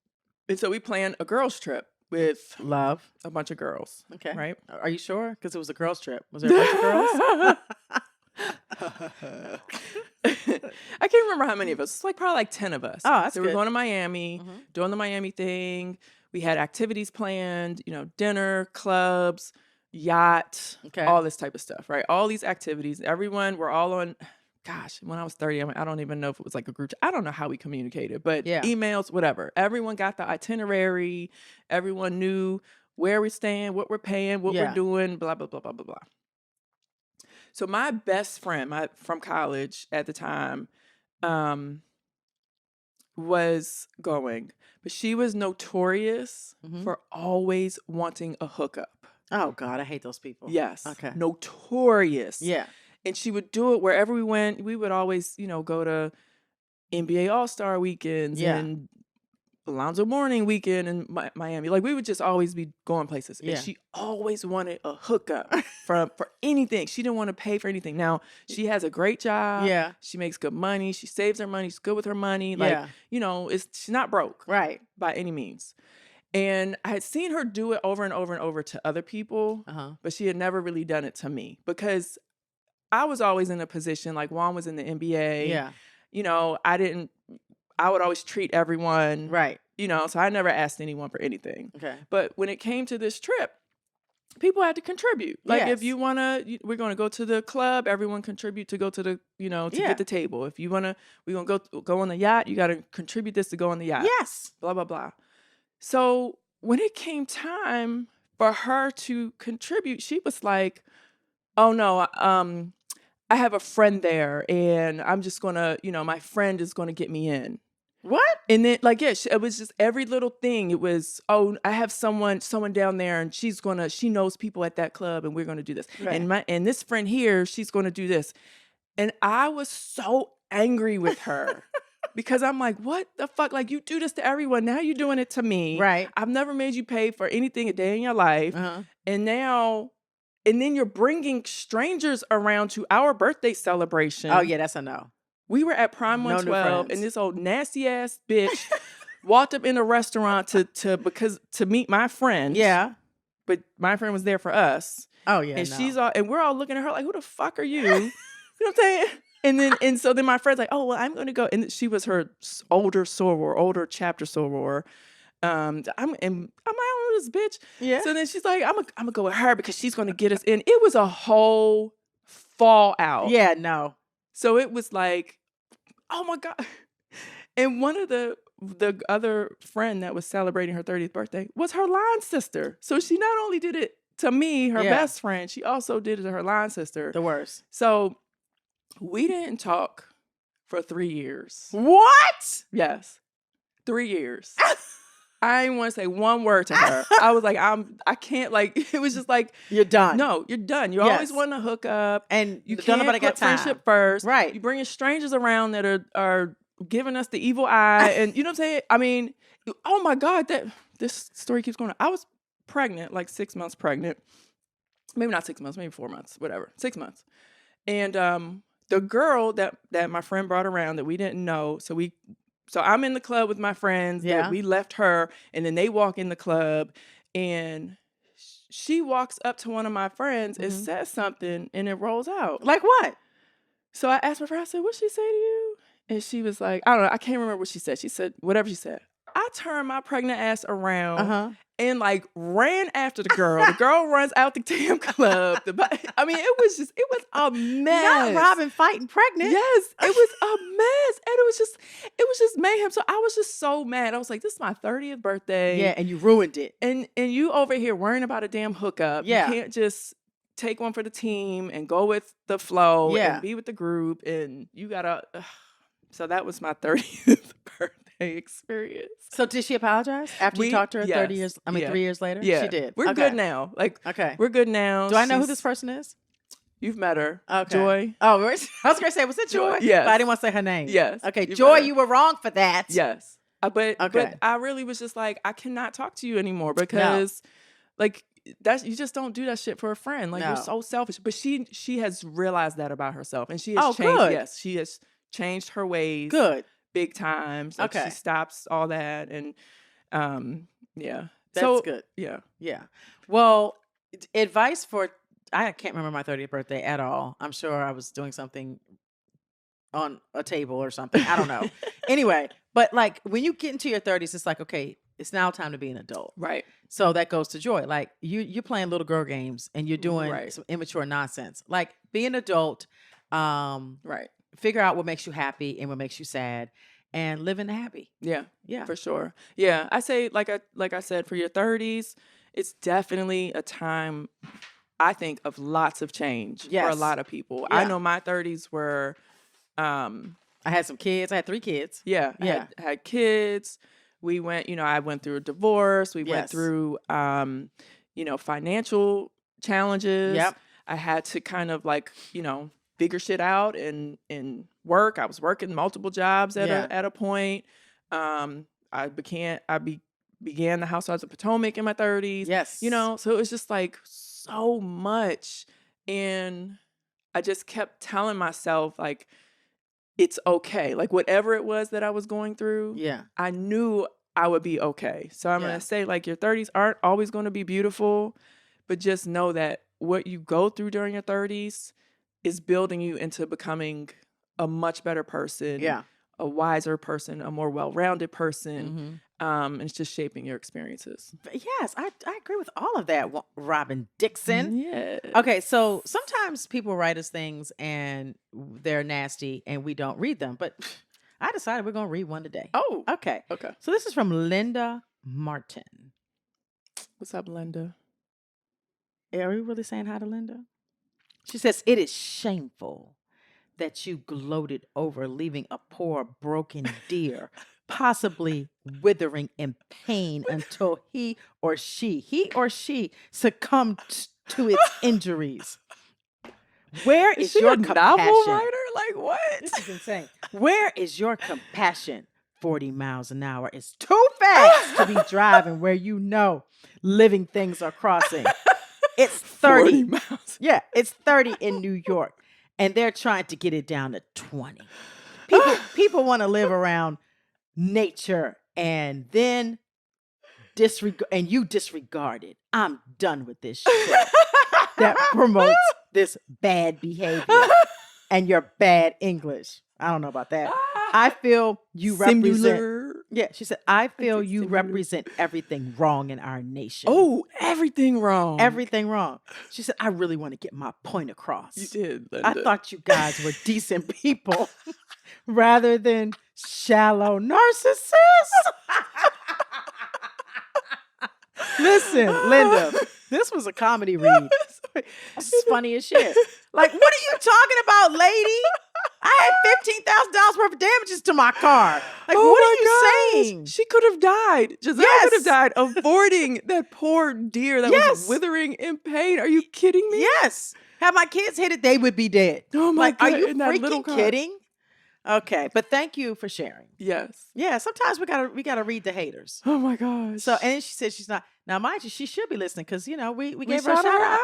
so we planned a girls trip with love a bunch of girls. Okay. Right? Are you sure? Because it was a girls trip. Was there a bunch of girls? I can't remember how many of us. It's like probably like 10 of us. Oh, that's so good. We're going to Miami, doing the Miami thing. We had activities planned, dinner, clubs, yacht, all this type of stuff, right? All these activities. We're all on, gosh, when I was 30, I don't even know if it was like a group. I don't know how we communicated, but emails, whatever. Everyone got the itinerary. Everyone knew where we're staying, what we're paying, what we're doing, blah, blah, blah, blah, blah, blah. So my best friend from college at the time was going, but she was notorious for always wanting a hookup. Oh, God, I hate those people. Yes. Okay. Notorious. Yeah. And she would do it wherever we went. We would always, go to NBA All-Star weekends and Alonzo Mourning weekend in Miami. Like, we would just always be going places. And she always wanted a hookup for anything. She didn't want to pay for anything. Now, she has a great job. Yeah. She makes good money. She saves her money. She's good with her money. Like, she's not broke. Right. By any means. And I had seen her do it over and over and over to other people, but she had never really done it to me because I was always in a position, like Juan was in the NBA. Yeah. I would always treat everyone. Right. So I never asked anyone for anything. Okay. But when it came to this trip, people had to contribute. Like if you want to, we're going to go to the club, everyone contribute to go to the, to get the table. If you want to, we're going to go on the yacht, you got to contribute this to go on the yacht. Yes. Blah, blah, blah. So when it came time for her to contribute, she was like, oh no, I have a friend there and I'm just going to, my friend is going to get me in. What? And then it was just every little thing. It was, oh, I have someone down there and she knows people at that club and we're going to do this. Right. And this friend here, she's going to do this. And I was so angry with her because I'm like, what the fuck? Like, you do this to everyone. Now you're doing it to me. Right. I've never made you pay for anything a day in your life. And then you're bringing strangers around to our birthday celebration. Oh, yeah, that's a no. We were at Prime 112, and this old nasty ass bitch walked up in a restaurant to meet my friend. Yeah, but my friend was there for us. Oh yeah, and and we're all looking at her like, who the fuck are you? You know what I'm saying? And so then my friend's like, oh well, I'm going to go, and she was her older chapter soror. I'm like, oh, this bitch. Yeah. So then she's like, I'm gonna go with her because she's gonna get us in. It was a whole fallout. Yeah, no. So it was like, oh my God. And one of the other friend that was celebrating her 30th birthday was her line sister. So she not only did it to me, her best friend, she also did it to her line sister. The worst. So we didn't talk for 3 years. What? Yes. 3 years. I didn't want to say one word to her. I was like, I can't, like, it was just like, you're done. No, you're done. You always want to hook up. And you can't put friendship first. Right. You bringing strangers around that are giving us the evil eye. And you know what I'm saying? I mean, oh my God, this story keeps going on. I was pregnant, like 6 months pregnant. Maybe not 6 months, maybe 4 months, whatever. 6 months. And the girl that my friend brought around that we didn't know, so I'm in the club with my friends. Yeah. We left her, and then they walk in the club, and she walks up to one of my friends and says something, and it rolls out. Like what? So I asked my friend, I said, what'd she say to you? And she was like, I don't know, I can't remember what she said. She said, whatever she said. I turned my pregnant ass around and like ran after the girl. The girl runs out the damn club. I mean, it was a mess. Not Robyn fighting pregnant. Yes, it was a mess. And it was just mayhem. So I was just so mad. I was like, this is my 30th birthday. Yeah, and you ruined it. And you over here worrying about a damn hookup. Yeah. You can't just take one for the team and go with the flow Yeah. and be with the group. And you gotta, so that was my 30th birthday experience. So did she apologize after you talked to her 3 years later? Yeah. She did. We're good now. Like, we're good now. Do I know who this person is? You've met her. Okay. Joy. Oh, I was going to say, was it Joy? Yes. But I didn't want to say her name. Yes. Okay, Joy, you were wrong for that. Yes. But I really was just like, I cannot talk to you anymore because like you just don't do that shit for a friend. Like you're so selfish. But she has realized that about herself, and she has changed. Good. Yes, she has changed her ways. Good. Big times. Like she stops all that, and that's good. Yeah. Yeah. Well, advice for I can't remember my 30th birthday at all. I'm sure I was doing something on a table or something. I don't know. Anyway, but like when you get into your 30s, it's like, okay, it's now time to be an adult. Right. So that goes to Joy. Like you're playing little girl games and you're doing some immature nonsense. Like be an adult. Right. Figure out what makes you happy and what makes you sad and live in the happy. Yeah. Yeah. For sure. Yeah. I say, like I said, for your 30s, it's definitely a time, I think, of lots of change for a lot of people. Yeah. I know my 30s were I had some kids. I had 3 kids. Yeah. I had kids. We went, I went through a divorce. We went through financial challenges. Yep. I had to kind of like, figure shit out and work. I was working multiple jobs at a point. I began the Housewives of Potomac in my 30s. Yes. So it was just like so much. And I just kept telling myself, like, it's okay. Like, whatever it was that I was going through, I knew I would be okay. So I'm going to say, like, your 30s aren't always going to be beautiful, but just know that what you go through during your 30s is building you into becoming a much better person, a wiser person, a more well-rounded person. And it's just shaping your experiences. Yes, I agree with all of that, Robyn Dixon. Yeah. Okay, so sometimes people write us things and they're nasty and we don't read them, but I decided we're going to read one today. Oh. Okay. Okay. So this is from Linda Martin. What's up, Linda? Are we really saying hi to Linda? She says, it is shameful that you gloated over leaving a poor, broken deer possibly withering in pain until he or she succumbed to its injuries. Where is your compassion? Novel writer? Like what? This is insane. Where is your compassion? 40 miles an hour is too fast to be driving where living things are crossing. It's 30 miles. Yeah, it's 30 in New York, and they're trying to get it down to 20. People want to live around nature, and then you disregard it. I'm done with this shit that promotes this bad behavior and your bad English. I don't know about that. I feel you represent. Yeah, she said, I feel you represent everything wrong in our nation. Oh, everything wrong. Everything wrong. She said, I really want to get my point across. You did, Linda. I thought you guys were decent people rather than shallow narcissists. Listen, Linda, this was a comedy read. This is funny as shit. Like, what are you talking about, lady? I had $15,000 worth of damages to my car. Like, what are you saying? She could have died. Gizelle could have died avoiding that poor deer that was withering in pain. Are you kidding me? Yes. Had my kids hit it, they would be dead. Oh my God. Are you freaking kidding? Okay, but thank you for sharing. Yes. Yeah, sometimes we gotta read the haters. Oh my gosh. So, and then she said she's not. Now, mind you, she should be listening because we gave her a shout shout out.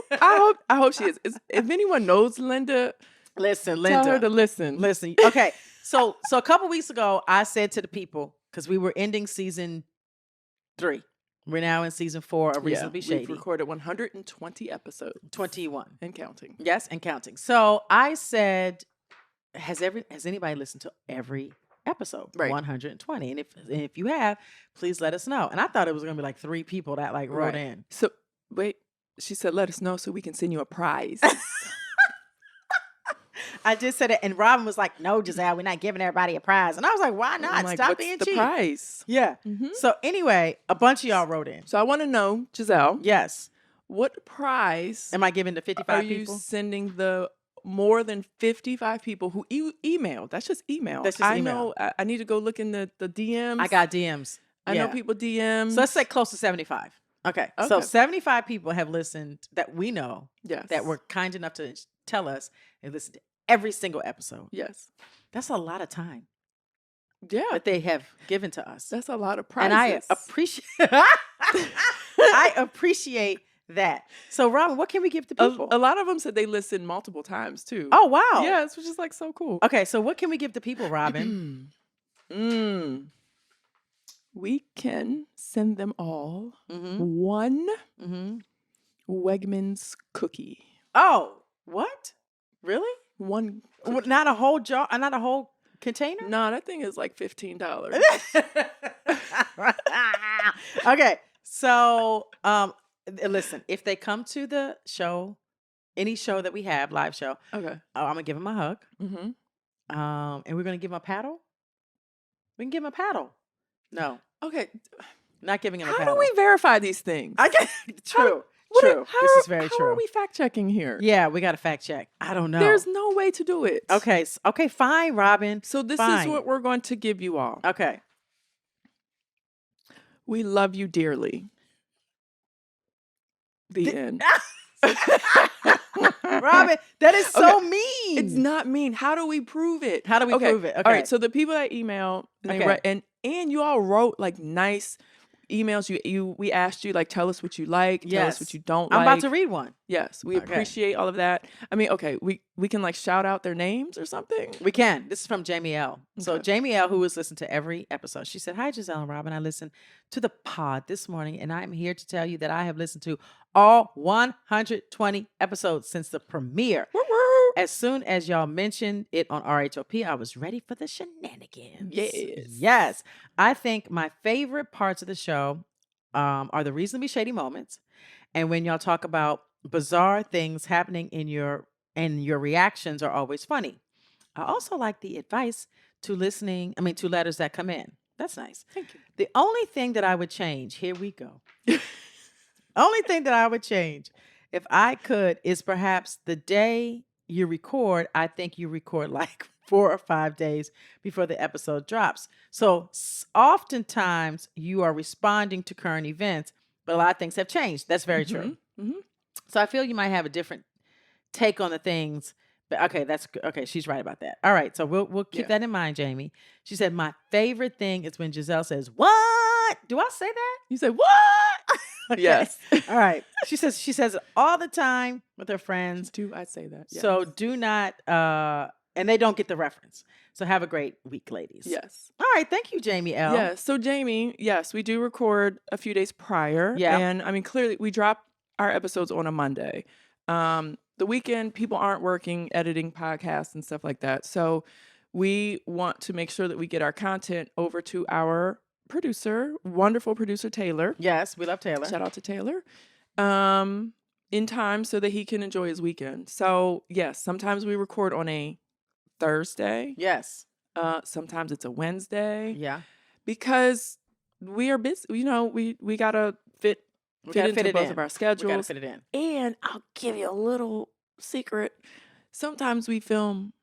Yeah. I hope she is. If anyone knows Linda, listen, Linda, tell her to listen. Listen. Okay. So a couple weeks ago, I said to the people, because we were ending season 3. We're now in season 4 of Reasonably Shady. We've recorded 120 episodes. 21. And counting. Yes, and counting. So I said, has anybody listened to every episode? Right. 120. And if you have, please let us know. And I thought it was going to be like 3 people that like wrote in. So wait, she said, let us know so we can send you a prize. I just said it, and Robyn was like, "No, Gizelle, we're not giving everybody a prize." And I was like, "Why not? I'm like, Stop what's being the cheap." prize? Yeah. Mm-hmm. So anyway, a bunch of y'all wrote in. So I want to know, Gizelle. Yes. What prize am I giving to 55 are people? you sending the more than 55 people who emailed? That's just email. That's just I email. know. I need to go look in the DMs. I got DMs. I know people DMs. So let's say close to 75. Okay. So 75 people have listened that we know. Yes. That were kind enough to tell us and listen to every single episode. Yes. That's a lot of time. Yeah. That they have given to us. That's a lot of prizes. And I appreciate that. So Robyn, what can we give to people? A lot of them said they listened multiple times too. Oh, wow. Yes, which is like so cool. Okay, so what can we give to people, Robyn? We can send them all one Wegmans cookie. Oh, what? Really? One cookie. Not a whole jar, not a whole container? No, that thing is like $15. Okay, so listen, if they come to the show, any show that we have, live show, I'm gonna give them a hug. And we're gonna give them a paddle. We can give them a paddle. No. Okay. Not giving him a paddle. How do we verify these things? True. True. This is very true. How are we fact checking here? Yeah, we got to fact check. I don't know. There's no way to do it. Okay. Okay, fine, Robyn. So this is what we're going to give you all. Okay. We love you dearly. The end. Robyn, that is so mean. It's not mean. How do we prove it? How do we prove it? Okay. All right. So the people that email, and you all wrote like nice emails. We asked you like, tell us what you like, tell us what you don't like. I'm about to read one. Yes, we appreciate all of that. I mean, okay, we can like shout out their names or something. We can. This is from Jamie L. So Jamie L, who has listened to every episode, she said, "Hi, Gizelle and Robyn. I listened to the pod this morning, and I'm here to tell you that I have listened to all 120 episodes since the premiere. As soon as y'all mentioned it on RHOP, I was ready for the shenanigans." Yes. I think my favorite parts of the show are the reasonably shady moments, and when y'all talk about bizarre things happening in your reactions are always funny. I also like the advice to letters that come in. That's nice. Thank you. The only thing that I would change, here we go. Only thing that I would change, if I could, is perhaps the day you record. I think you record like 4 or 5 days before the episode drops. So oftentimes you are responding to current events, but a lot of things have changed. That's very true. So I feel you might have a different take on the things. But okay, that's good. Okay, she's right about that. All right, so we'll keep that in mind, Jamie. She said, my favorite thing is when Gizelle says, "What?" Do I say that? You say, "What?" Okay. Yes. All right. She says it all the time with her friends. Do I say that? Yes. So do not, and they don't get the reference. So have a great week, ladies. Yes. All right. Thank you, Jamie L. Yes. So Jamie, yes, we do record a few days prior. Yeah. And I mean, clearly we drop our episodes on a Monday. The weekend, people aren't working, editing podcasts and stuff like that. So we want to make sure that we get our content over to our producer, wonderful producer, Taylor. Yes, we love Taylor. Shout out to Taylor. In time so that he can enjoy his weekend. So yes, sometimes we record on a Thursday. Yes. Sometimes it's a Wednesday. Yeah. Because we are busy. You know, we gotta fit into both of our schedules. We gotta fit it in. And I'll give you a little secret. Sometimes we film,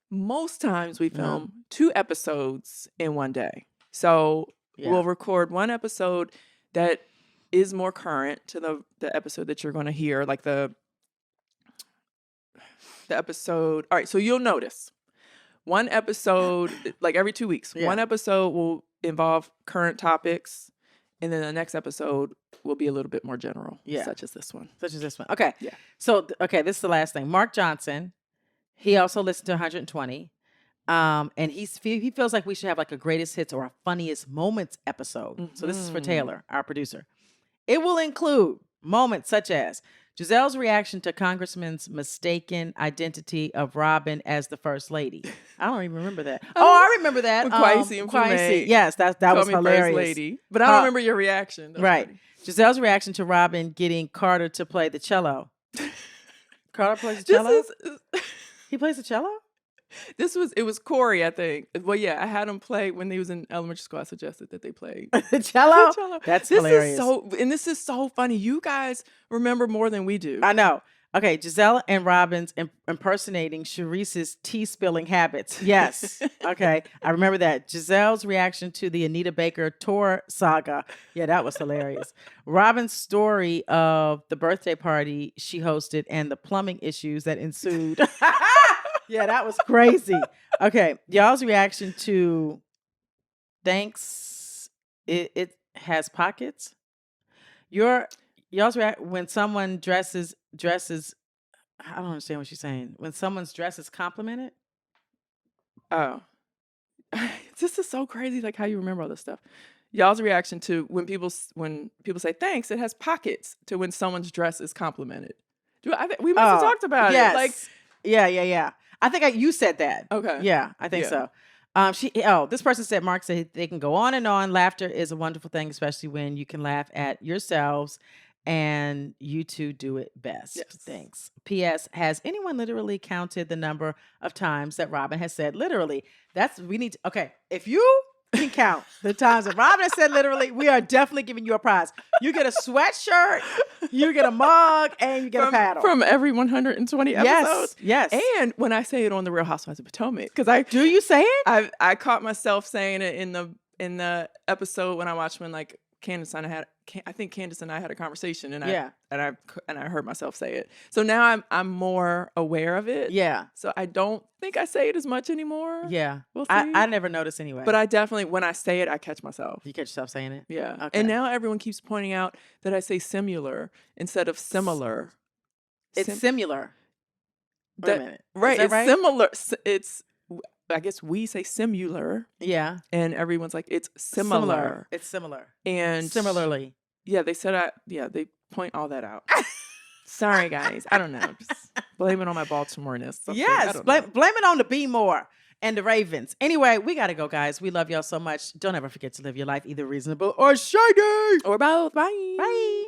most times we film 2 episodes in one day. So we'll record one episode that is more current to the episode that you're going to hear, like the episode. All right, so you'll notice one episode, like every 2 weeks, one episode will involve current topics, and then the next episode will be a little bit more general, such as this one. Okay. Yeah. So, this is the last thing. Mark Johnson, he also listened to 120. And he feels like we should have like a greatest hits or a funniest moments episode. So this is for Taylor, our producer. It will include moments such as Gizelle's reaction to Congressman's mistaken identity of Robyn as the first lady. I don't even remember that. Oh, I remember that. Kwesi. Yes, that was hilarious. First lady. But I don't remember your reaction. That's right. funny. Gizelle's reaction to Robyn getting Carter to play the cello. Carter plays the cello? He plays the cello? It was Corey, I think. Well, yeah, I had him play when he was in elementary school. I suggested that they play the cello. That's hilarious. This is so funny. You guys remember more than we do. I know. Okay, Gizelle and Robyn's impersonating Charisse's tea spilling habits. Yes. Okay, I remember that. Gizelle's reaction to the Anita Baker tour saga. Yeah, that was hilarious. Robyn's story of the birthday party she hosted and the plumbing issues that ensued. Yeah, that was crazy. Okay, y'all's reaction to thanks. It has pockets. Y'all's when someone dresses. I don't understand what she's saying. When someone's dress is complimented. Oh, this is so crazy. Like how you remember all this stuff. Y'all's reaction to when people say thanks. It has pockets to when someone's dress is complimented. We must have talked about it. Like, yeah. I think you said that. Okay. Yeah, I think so. This person said, Mark said they can go on and on. Laughter is a wonderful thing, especially when you can laugh at yourselves and you two do it best. Yes. Thanks. P.S. Has anyone literally counted the number of times that Robyn has said literally? If you can count the times that Robyn has said literally, we are definitely giving you a prize. You get a sweatshirt, you get a mug, and you get a paddle. From every 120 episodes? Yes. And when I say it on The Real Housewives of Potomac, because do you say it? I caught myself saying it in the episode when I watched when like Candace and I had a conversation and I heard myself say it. So now I'm more aware of it. Yeah. So I don't think I say it as much anymore. Yeah. We'll see. I never notice anyway. But I definitely, when I say it, I catch myself. You catch yourself saying it? Yeah. Okay. And now everyone keeps pointing out that I say similar instead of similar. It's similar. Wait a minute. Right. Is that It's right? similar. I guess we say similar. Yeah. And everyone's like, it's similar. It's similar. And similarly. Yeah, they said they point all that out. Sorry, guys. I don't know. Just blame it on my Baltimore-ness. Yes. Blame it on the Be More and the Ravens. Anyway, we got to go, guys. We love y'all so much. Don't ever forget to live your life either reasonable or shady. Or both. Bye. Bye.